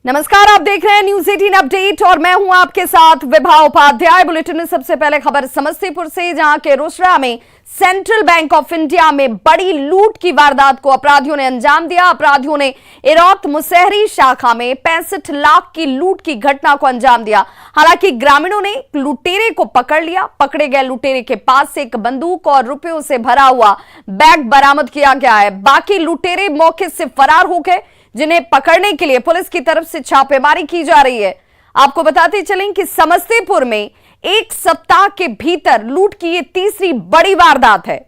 नमस्कार, आप देख रहे हैं न्यूज 18 अपडेट और मैं हूं आपके साथ विभा उपाध्याय। बुलेटिन में सबसे पहले खबर समस्तीपुर से, जहां के रोसड़ा में सेंट्रल बैंक ऑफ इंडिया में बड़ी लूट की वारदात को अपराधियों ने अंजाम दिया। अपराधियों ने इरौत मुसहरी शाखा में 65 लाख की लूट की घटना को अंजाम दिया। हालांकि ग्रामीणों ने लुटेरे को पकड़ लिया। पकड़े गए लुटेरे के पास से एक बंदूक और रुपयों से भरा हुआ बैग बरामद किया गया है। बाकी लुटेरे मौके से फरार हो गए, जिन्हें पकड़ने के लिए पुलिस की तरफ से छापेमारी की जा रही है। आपको बताते चलें कि समस्तीपुर में एक सप्ताह के भीतर लूट की ये तीसरी बड़ी वारदात है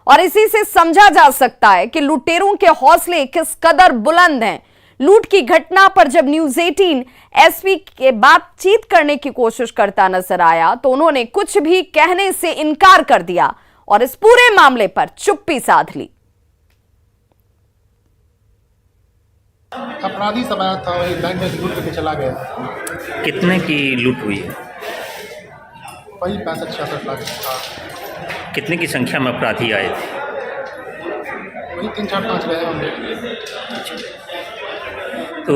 और इसी से समझा जा सकता है कि लुटेरों के हौसले किस कदर बुलंद हैं। लूट की घटना पर जब न्यूज 18 एसपी के बातचीत करने की कोशिश करता नजर आया तो उन्होंने कुछ भी कहने से इनकार कर दिया और इस पूरे मामले पर चुप्पी साध ली। अपराधी सब आया था, वही बैंक में लूट करके चला गया। कितने की लूट हुई है? वही 65-66 लाख था। कितने की संख्या में अपराधी आए थे? वही 3-4-5 गए होंगे। तो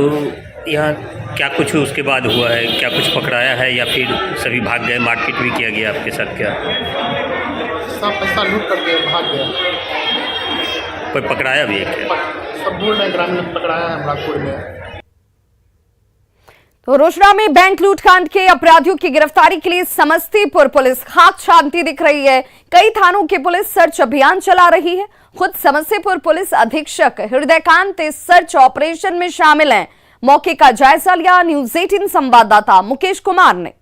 यहाँ क्या कुछ उसके बाद हुआ है? क्या कुछ पकड़ाया है या फिर सभी भाग गए? मारपीट भी किया गया आपके साथ क्या? सब पैसा लूट करके भाग गया। कोई पकड़ाया भी है क्या? सब बोल रहे ग्रामीण पकड़ाया है नागपुर में। तो रोसड़ा में बैंक लूटकांड के अपराधियों की गिरफ्तारी के लिए समस्तीपुर पुलिस खाक छानती दिख रही है। कई थानों की पुलिस सर्च अभियान चला रही है। खुद समस्तीपुर पुलिस अधीक्षक हृदयकांत इस सर्च ऑपरेशन में शामिल हैं। मौके का जायजा लिया न्यूज 18 संवाददाता मुकेश कुमार ने।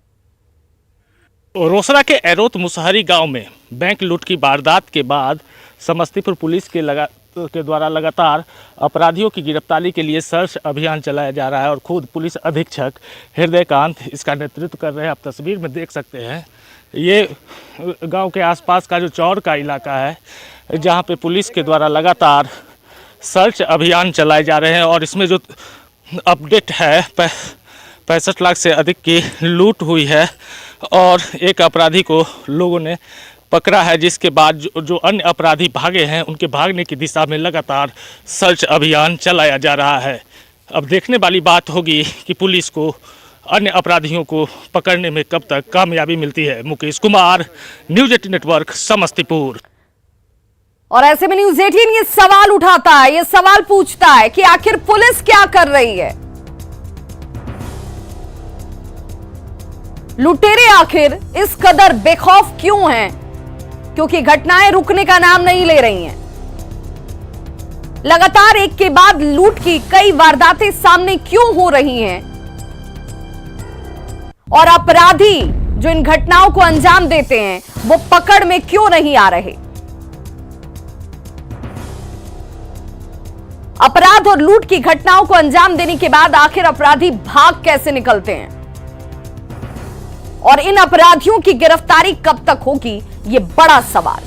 रोसड़ा के इरौत मुसहरी गांव में बैंक लूट की वारदात के बाद समस्तीपुर पुलिस के द्वारा लगातार अपराधियों की गिरफ्तारी के लिए सर्च अभियान चलाया जा रहा है और खुद पुलिस अधीक्षक हृदयकांत इसका नेतृत्व कर रहे हैं। आप तस्वीर में देख सकते हैं, ये गांव के आसपास का जो चौर का इलाका है, जहां पे पुलिस के द्वारा लगातार सर्च अभियान चलाए जा रहे हैं और इसमें जो अपडेट है 65 लाख से अधिक की लूट हुई है और एक अपराधी को लोगों ने पकड़ा है, जिसके बाद जो अन्य अपराधी भागे हैं उनके भागने की दिशा में लगातार सर्च अभियान चलाया जा रहा है। अब देखने वाली बात होगी कि पुलिस को अन्य अपराधियों को पकड़ने में कब तक कामयाबी मिलती है। Mukesh Kumar, news 18 network, Samastipur. और ऐसे में न्यूज 18 ये सवाल उठाता है, ये सवाल पूछता है कि आखिर पुलिस क्या कर रही है। लुटेरे आखिर इस कदर बेखौफ क्यों हैं? क्योंकि घटनाएं रुकने का नाम नहीं ले रही हैं। लगातार एक के बाद लूट की कई वारदातें सामने क्यों हो रही हैं और अपराधी जो इन घटनाओं को अंजाम देते हैं वो पकड़ में क्यों नहीं आ रहे? अपराध और लूट की घटनाओं को अंजाम देने के बाद आखिर अपराधी भाग कैसे निकलते हैं और इन अपराधियों की गिरफ्तारी कब तक होगी, ये बड़ा सवाल।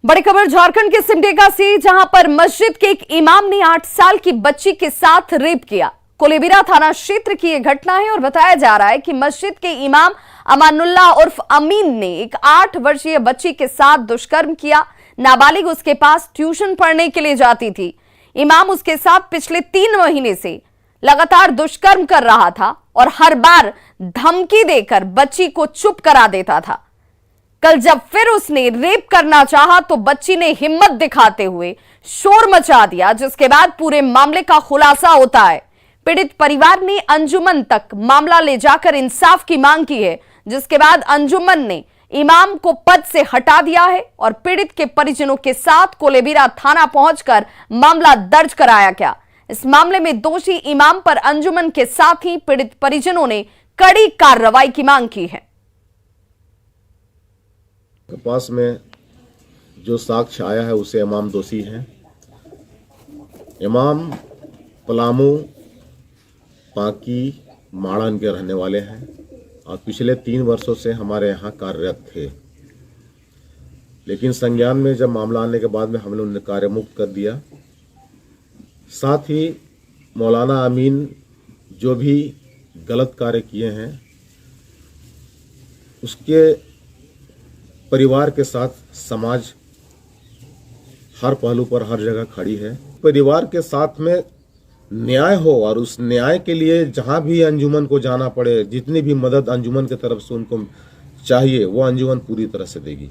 बड़ी खबर झारखंड के सिमडेगा से, जहां पर मस्जिद के एक इमाम ने 8 साल की बच्ची के साथ रेप किया। कोलेबिरा थाना क्षेत्र की यह घटना है और बताया जा रहा है कि मस्जिद के इमाम अमानुल्लाह उर्फ अमीन ने एक 8 वर्षीय बच्ची के साथ दुष्कर्म किया। नाबालिग उसके पास ट्यूशन पढ़ने के लिए जाती थी। इमाम उसके साथ पिछले 3 महीने से लगातार दुष्कर्म कर रहा था और हर बार धमकी देकर बच्ची को चुप करा देता था। कल जब फिर उसने रेप करना चाहा तो बच्ची ने हिम्मत दिखाते हुए शोर मचा दिया, जिसके बाद पूरे मामले का खुलासा होता है। पीड़ित परिवार ने अंजुमन तक मामला ले जाकर इंसाफ की मांग की है, जिसके बाद अंजुमन ने इमाम को पद से हटा दिया है और पीड़ित के परिजनों के साथ कोलेबिरा थाना पहुंचकर मामला दर्ज कराया गया। इस मामले में दोषी इमाम पर अंजुमन के साथ ही पीड़ित परिजनों ने कड़ी कार्रवाई की मांग की है। पास में जो साक्ष्य आया है उसे इमाम दोषी है। इमाम पलामू पाकी माड़न के रहने वाले हैं और पिछले 3 वर्षों से हमारे यहाँ कार्यरत थे, लेकिन संज्ञान में जब मामला आने के बाद में हम लोगों ने कार्य मुक्त कर दिया। साथ ही मौलाना अमीन जो भी गलत कार्य किए हैं उसके परिवार के साथ समाज हर पहलू पर हर जगह खड़ी है। परिवार के साथ में न्याय हो और उस न्याय के लिए जहां भी अंजुमन को जाना पड़े, जितनी भी मदद अंजुमन की तरफ से उनको चाहिए वो अंजुमन पूरी तरह से देगी।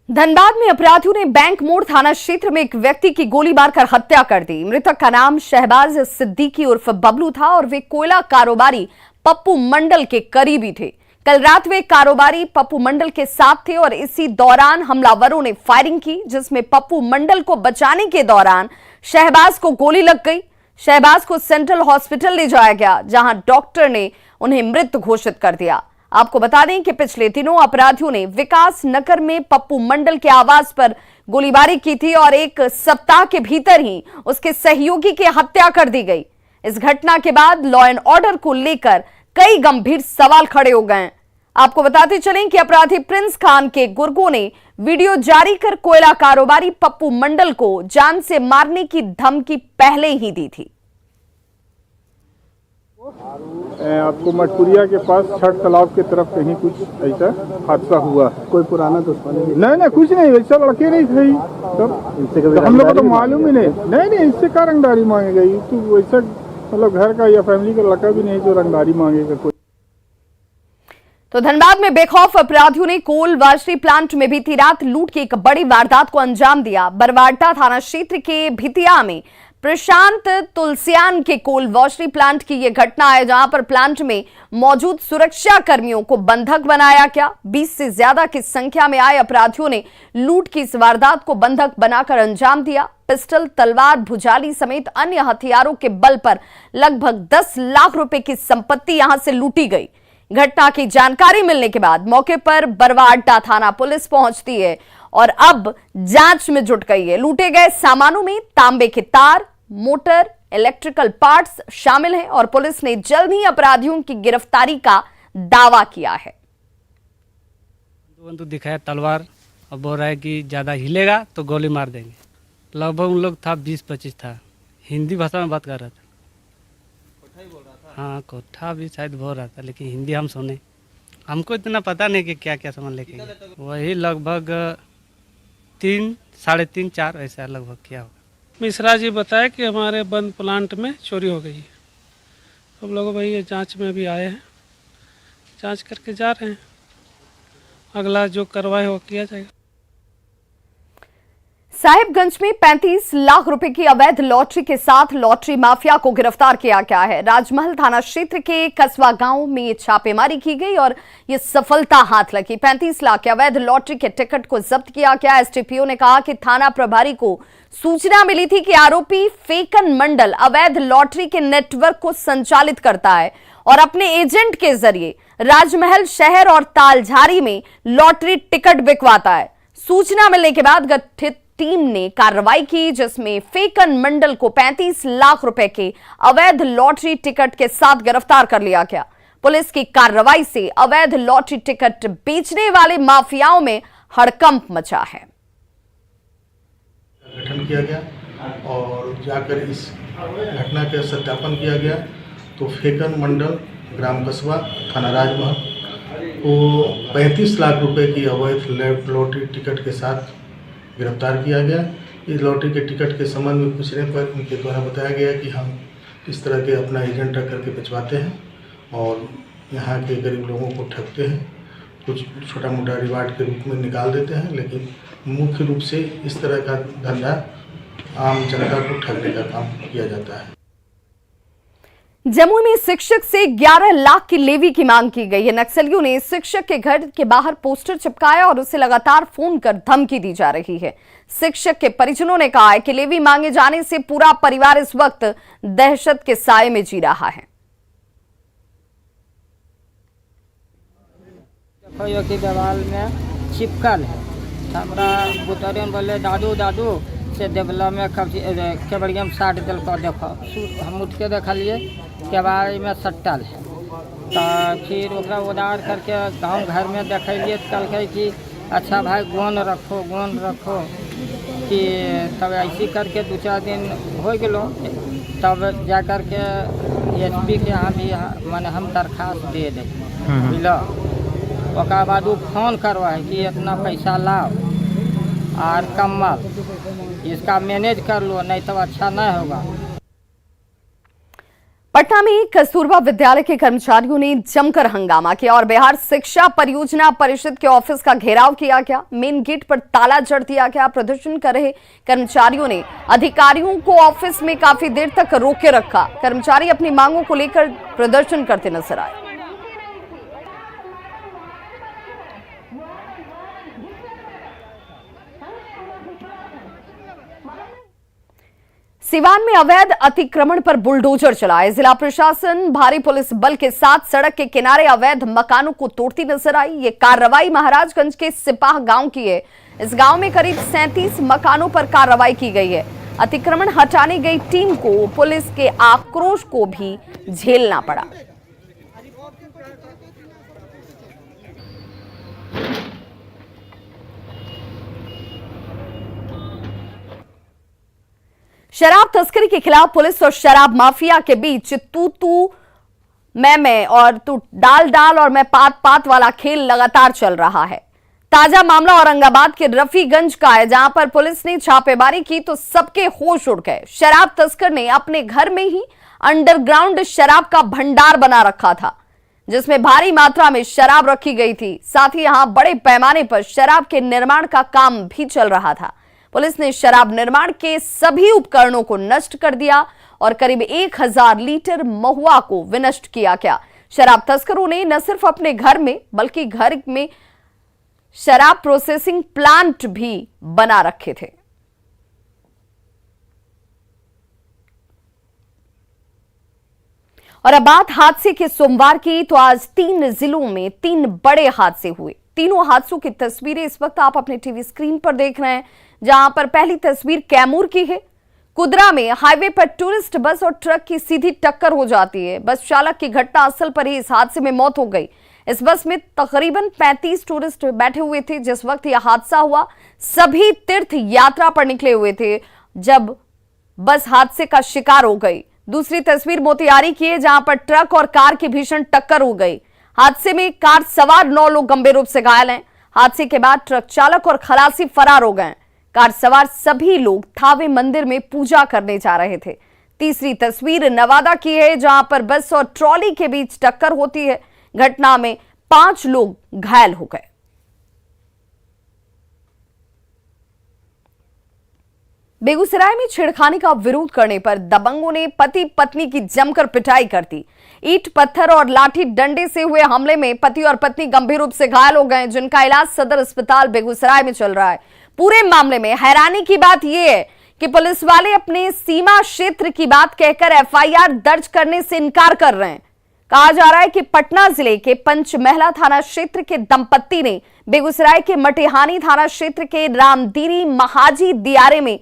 धनबाद में अपराधियों ने बैंक मोड़ थाना क्षेत्र में एक व्यक्ति की गोली मारकर हत्या कर दी। मृतक का नाम शहबाज सिद्दीकी उर्फ बबलू था और वे कोयला कारोबारी पप्पू मंडल के करीबी थे। कल रात वे कारोबारी पप्पू मंडल के साथ थे और इसी दौरान हमलावरों ने फायरिंग की, जिसमें पप्पू मंडल को बचाने के दौरान शहबाज को गोली लग गई। शहबाज को सेंट्रल हॉस्पिटल ले जाया गया, जहां डॉक्टर ने उन्हें मृत घोषित कर दिया। आपको बता दें कि पिछले दिनों अपराधियों ने विकास नगर में पप्पू मंडल के आवास पर गोलीबारी की थी और एक सप्ताह के भीतर ही उसके सहयोगी की हत्या कर दी गई। इस घटना के बाद लॉ एंड ऑर्डर को लेकर कई गंभीर सवाल खड़े हो गए। आपको बताते चलें कि अपराधी प्रिंस खान के गुर्गों ने वीडियो जारी कर कोयला कारोबारी पप्पू मंडल को जान से मारने की धमकी पहले ही दी थी। आपको मटपुरिया के पास छठ तालाब के तरफ कहीं कुछ ऐसा हादसा हुआ है। कोई पुराना दुश्मनी नहीं, कुछ नहीं, वैसा लड़के नहीं थे। तब हम लोग को तो मालूम ही नहीं, इससे क्या रंगदारी मांगेगा? ये तो वैसा मतलब घर का या फैमिली का लड़का भी नहीं जो रंगदारी मांगेगा कोई। तो धनबाद में बेखौफ अपराधियों ने कोल वाशरी प्लांट में बीती रात लूट की एक बड़ी वारदात को अंजाम दिया। बरवाडा थाना क्षेत्र के भितिया में प्रशांत तुलसियान के कोल वॉशरी प्लांट की यह घटना है, जहां पर प्लांट में मौजूद सुरक्षा कर्मियों को बंधक बनाया गया। 20 से ज्यादा की संख्या में आए अपराधियों ने लूट की इस वारदात को बंधक बनाकर अंजाम दिया। पिस्टल, तलवार, भुजाली समेत अन्य हथियारों के बल पर लगभग 10 लाख रुपए की संपत्ति यहां से लूटी गई। घटना की जानकारी मिलने के बाद मौके पर बरवाडा थाना पुलिस पहुंचती है और अब जांच में जुट गई है। लूटे गए सामानों में तांबे के तार, मोटर, इलेक्ट्रिकल पार्ट्स शामिल हैं और पुलिस ने जल्द ही अपराधियों की गिरफ्तारी का दावा किया है। बंदूक दिखाया तलवार और बोल रहा है कि ज़्यादा हिलेगा तो गोली मार देंगे। लगभग उन लोग था 20-25 था। हिंदी भाषा में बात कर रहा था। हाँ, कोठा भी शायद बोल रहा था, लेकिन हिंदी हम सुने। हमको इतना पता नहीं कि क्या क्या सामान लेके गए। वही लगभग 3, 3.5, 4 ऐसा लगभग क्या होगा। मिश्रा जी बताया कि हमारे बंद प्लांट में चोरी हो गई है। हम लोग भाई ये जांच में भी आए हैं, जांच करके जा रहे हैं। अगला जो कार्रवाई हो किया जाएगा। साहिबगंज में 35 लाख रुपए की अवैध लॉटरी के साथ लॉटरी माफिया को गिरफ्तार किया गया है। राजमहल थाना क्षेत्र के कसवा गांव में ये छापेमारी की गई और ये सफलता हाथ लगी। 35 लाख के अवैध लॉटरी के टिकट को जब्त किया गया। एसटीपीओ ने कहा कि थाना प्रभारी को सूचना मिली थी कि आरोपी फेकन मंडल अवैध लॉटरी के नेटवर्क को संचालित करता है और अपने एजेंट के जरिए राजमहल शहर और तालझारी में लॉटरी टिकट बिकवाता है। सूचना मिलने के बाद गठित टीम ने कार्रवाई की, जिसमें फेकन मंडल को 35 लाख रुपए के अवैध लॉटरी टिकट के साथ गिरफ्तार कर लिया गया। पुलिस की कार्रवाई से अवैध लॉटरी टिकट बेचने वाले माफियाओं में हड़कंप मचा है। गठन किया गया और जाकर इस घटना का सत्यापन किया गया तो फेकन मंडल, ग्राम कस्बा, थाना राजमहल को 35 लाख रुपए की अवैध लॉटरी टिकट के साथ गिरफ्तार किया गया। इस लॉटरी के टिकट के संबंध में पूछने पर उनके द्वारा बताया गया कि हम इस तरह के अपना एजेंट रख करके भिजवाते हैं और यहाँ के गरीब लोगों को ठगते हैं, कुछ छोटा मोटा रिवार्ड के रूप में निकाल देते हैं, लेकिन मुख्य रूप से इस तरह का धंधा आम जनता को ठगने का काम किया जाता है। जमुई में शिक्षक से 11 लाख की लेवी की मांग की गई है। नक्सलियों ने शिक्षक के घर के बाहर पोस्टर चिपकाया और उसे लगातार फोन कर धमकी दी जा रही है। शिक्षक के परिजनों ने कहा है कि लेवी मांगे जाने से पूरा परिवार इस वक्त दहशत के साए में जी रहा है। की दीवार में चिपकल है। हमरा बुतरियन बोले दादू दादू से देवला में केवड़िया में साट दिल कर देखो। हम उठ के देखलिए केवाड़ी में सट्टल है। तो फिर ओकरा उधार करके गांव घर में देखलिए तो कहल कि अच्छा भाई गोन रखो कि तब ऐसी करके 2-4 दिन हो गलो। तब जा कर के एसपी के यहाँ भी माने हम दरखास्त दे दें बुझलो। ओकर बाद वो फोन करवा है कि इतना पैसा लाओ। और कमल, इसका मैनेज कर लो, नहीं तो अच्छा नहीं होगा। पटना में कस्तूरबा विद्यालय के कर्मचारियों ने जमकर हंगामा किया और बिहार शिक्षा परियोजना परिषद के ऑफिस का घेराव किया गया। मेन गेट पर ताला जड़ दिया गया। प्रदर्शन कर रहे कर्मचारियों ने अधिकारियों को ऑफिस में काफी देर तक रोके रखा। कर्मचारी अपनी मांगों को लेकर प्रदर्शन करते नजर आए। सिवान में अवैध अतिक्रमण पर बुलडोजर चलाए। जिला प्रशासन भारी पुलिस बल के साथ सड़क के किनारे अवैध मकानों को तोड़ती नजर आई। ये कार्रवाई महाराजगंज के सिपाह गांव की है। इस गांव में करीब 37 मकानों पर कार्रवाई की गई है। अतिक्रमण हटाने गई टीम को पुलिस के आक्रोश को भी झेलना पड़ा। शराब तस्करी के खिलाफ पुलिस और शराब माफिया के बीच तू मैं और तू डाल और मैं पात वाला खेल लगातार चल रहा है। ताजा मामला औरंगाबाद के रफीगंज का है, जहां पर पुलिस ने छापेमारी की तो सबके होश उड़ गए। शराब तस्कर ने अपने घर में ही अंडरग्राउंड शराब का भंडार बना रखा था, जिसमें भारी मात्रा में शराब रखी गई थी। साथ ही यहां बड़े पैमाने पर शराब के निर्माण का काम भी चल रहा था। पुलिस ने शराब निर्माण के सभी उपकरणों को नष्ट कर दिया और करीब 1000 लीटर महुआ को विनष्ट किया गया। शराब तस्करों ने न सिर्फ अपने घर में बल्कि घर में शराब प्रोसेसिंग प्लांट भी बना रखे थे। और अब बात हादसे के सोमवार की, तो आज 3 जिलों में 3 बड़े हादसे हुए। तीनों हादसों की तस्वीरें इस वक्त आप अपने टीवी स्क्रीन पर देख रहे हैं, जहां पर पहली तस्वीर कैमूर की है। कुदरा में हाईवे पर टूरिस्ट बस और ट्रक की सीधी टक्कर हो जाती है। बस चालक की घटना स्थल पर ही इस हादसे में मौत हो गई। इस बस में तकरीबन 35 टूरिस्ट बैठे हुए थे जिस वक्त यह हादसा हुआ। सभी तीर्थ यात्रा पर निकले हुए थे जब बस हादसे का शिकार हो गई। दूसरी तस्वीर मोतिहारी की है, जहां पर ट्रक और कार की भीषण टक्कर हो गई। हादसे में कार सवार 9 लोग गंभीर रूप से घायल हैं। हादसे के बाद ट्रक चालक और खलासी फरार हो गए। कार सवार सभी लोग थावे मंदिर में पूजा करने जा रहे थे। तीसरी तस्वीर नवादा की है, जहां पर बस और ट्रॉली के बीच टक्कर होती है। घटना में 5 लोग घायल हो गए। बेगूसराय में छेड़खानी का विरोध करने पर दबंगों ने पति पत्नी की जमकर पिटाई कर दी। ईंट पत्थर और लाठी डंडे से हुए हमले में पति और पत्नी गंभीर रूप से घायल हो गए, जिनका इलाज सदर अस्पताल बेगूसराय में चल रहा है। पूरे मामले में हैरानी की बात यह है कि पुलिस वाले अपने सीमा क्षेत्र की बात कहकर एफआईआर दर्ज करने से इनकार कर रहे हैं। कहा जा रहा है कि पटना जिले के पंचमहला थाना क्षेत्र के दंपत्ति ने बेगूसराय के मटिहानी थाना क्षेत्र के रामदीरी महाजी दियारे में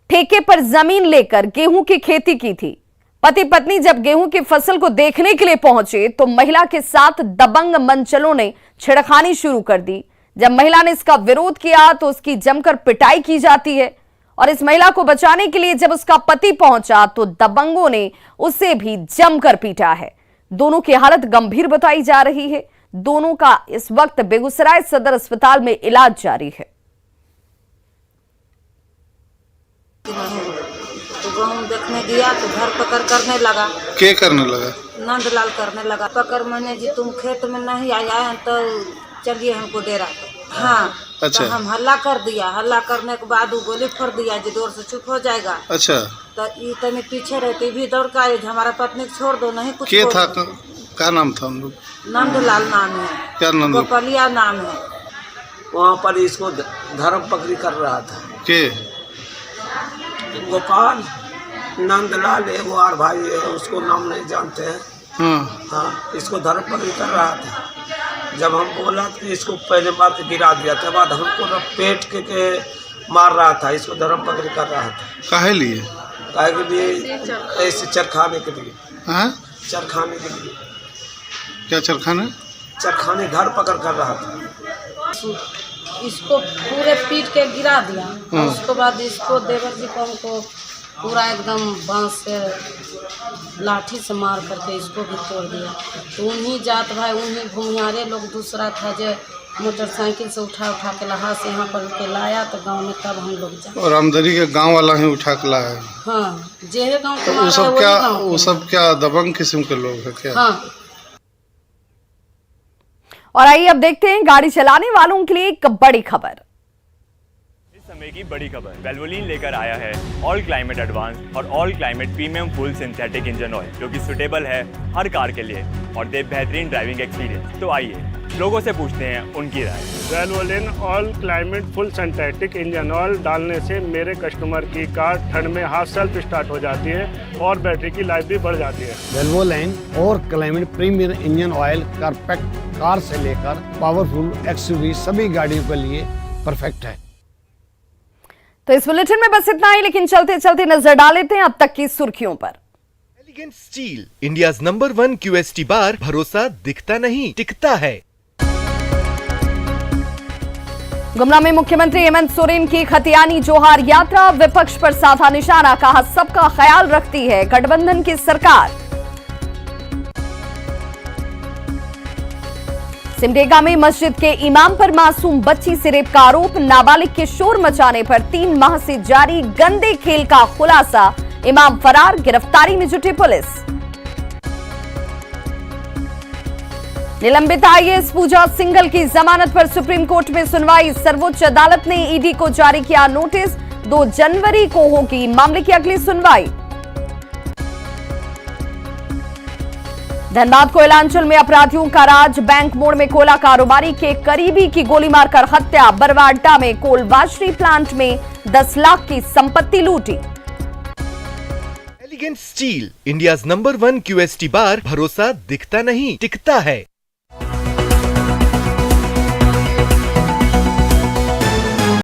ठेके पर जमीन लेकर गेहूं की खेती की थी। पति पत्नी जब गेहूं की फसल को देखने के लिए पहुंचे तो महिला के साथ दबंग मंचलों ने छेड़खानी शुरू कर दी। जब महिला ने इसका विरोध किया तो उसकी जमकर पिटाई की जाती है और इस महिला को बचाने के लिए जब उसका पति पहुंचा तो दबंगों ने उसे भी जमकर पीटा है। दोनों की हालत गंभीर बताई जा रही है। दोनों का इस वक्त बेगूसराय सदर अस्पताल में इलाज जारी है। तो गेहूँ देखने गया तो घर पकड़ करने लगा। क्या करने लगा? नंदलाल करने लगा। पकड़ मैंने जी तुम खेत में नहीं आया है तो चलिए हमको डेरा। हाँ अच्छा। तो हम हल्ला कर दिया। हल्ला करने के बाद वो गोली फोड़ दिया जी, दूर से चुप हो जाएगा। अच्छा। तो ये तनी पीछे रहते भी दौड़ का हमारा पत्नी को छोड़ दो, नहीं कुछ क्या था? क्या नाम था हम लोग? नंदलाल नाम है। क्या नाम? गोपालिया नाम है। वहाँ पर इसको धर्म पकड़ी कर रहा था। के? गोपाल नंदलाल एगो और भाई है, उसको नाम नहीं जानते हैं। हाँ, इसको धर्म पकड़ी कर रहा था। जब हम बोला तो इसको पहले मार के गिरा दिया था, बाद हमको पेट के मार रहा था। इसको धर्म पकड़ी कर रहा था। काहे लिए? काहे के लिए? ऐसे चरखाने के लिए। हाँ? चरखाने के लिए। क्या चरखाने? चरखाने धर पकड़ कर रहा था। इसको पूरे पीट के गिरा दिया। उसके बाद इसको देवर जी को हमको पूरा एकदम बांस से लाठी से मार करके इसको भी तोड़ दिया। तो उन्हीं जात भाई उन्हीं भूमियारे लोग दूसरा था जो मोटरसाइकिल से उठा के लहा से यहाँ पर के लाया तो गांव में तब हम लोग जाए। और आमदनी के गांव वाला ही उठा के लाया? हाँ, जे गाँव तो वो सब क्या दबंग किस्म के लोग हैं क्या? हाँ। और आइए अब देखते हैं गाड़ी चलाने वालों के लिए एक बड़ी खबर। समय की बड़ी खबर वेल्वोलिन लेकर आया है ऑल क्लाइमेट एडवांस और all climate premium full synthetic engine oil, जो कि सुटेबल है हर कार के लिए और दे बेहतरीन ड्राइविंग एक्सपीरियंस। तो आइए लोगों से पूछते हैं उनकी राय। Valvoline all climate full synthetic engine oil डालने से मेरे कस्टमर की कार ठंड में हाफ सेल्फ स्टार्ट हो जाती है और बैटरी की लाइफ भी बढ़ जाती है। वेल्वोलिन और climate premium engine oil compact car से लेकर पावरफुल एक्सयूवी सभी गाड़ियों के लिए परफेक्ट है। तो इस बुलेटिन में बस इतना ही, लेकिन चलते चलते नजर डाल लेते हैं अब तक की सुर्खियों पर। Elegant steel, India's number 1 QST बार, भरोसा दिखता नहीं टिकता है। गुमला में मुख्यमंत्री हेमंत सोरेन की खतियानी जोहार यात्रा, विपक्ष पर साधा निशाना, कहा सबका ख्याल रखती है गठबंधन की सरकार। सिमडेगा में मस्जिद के इमाम पर मासूम बच्ची से रेप का आरोप, नाबालिग के शोर मचाने पर 3 माह से जारी गंदे खेल का खुलासा, इमाम फरार, गिरफ्तारी में जुटी पुलिस। निलंबित IAS पूजा सिंघल की जमानत पर सुप्रीम कोर्ट में सुनवाई, सर्वोच्च अदालत ने ईडी को जारी किया नोटिस, 2 जनवरी को होगी मामले की अगली सुनवाई। धनबाद कोयलांचल में अपराधियों का राज, बैंक मोड़ में कोयला कारोबारी के करीबी की गोली मारकर हत्या, बरवा अड्डा में कोलवाशरी प्लांट में 10 लाख की संपत्ति लूटी। Elegant steel, India's number 1 QST बार, भरोसा दिखता नहीं टिकता है।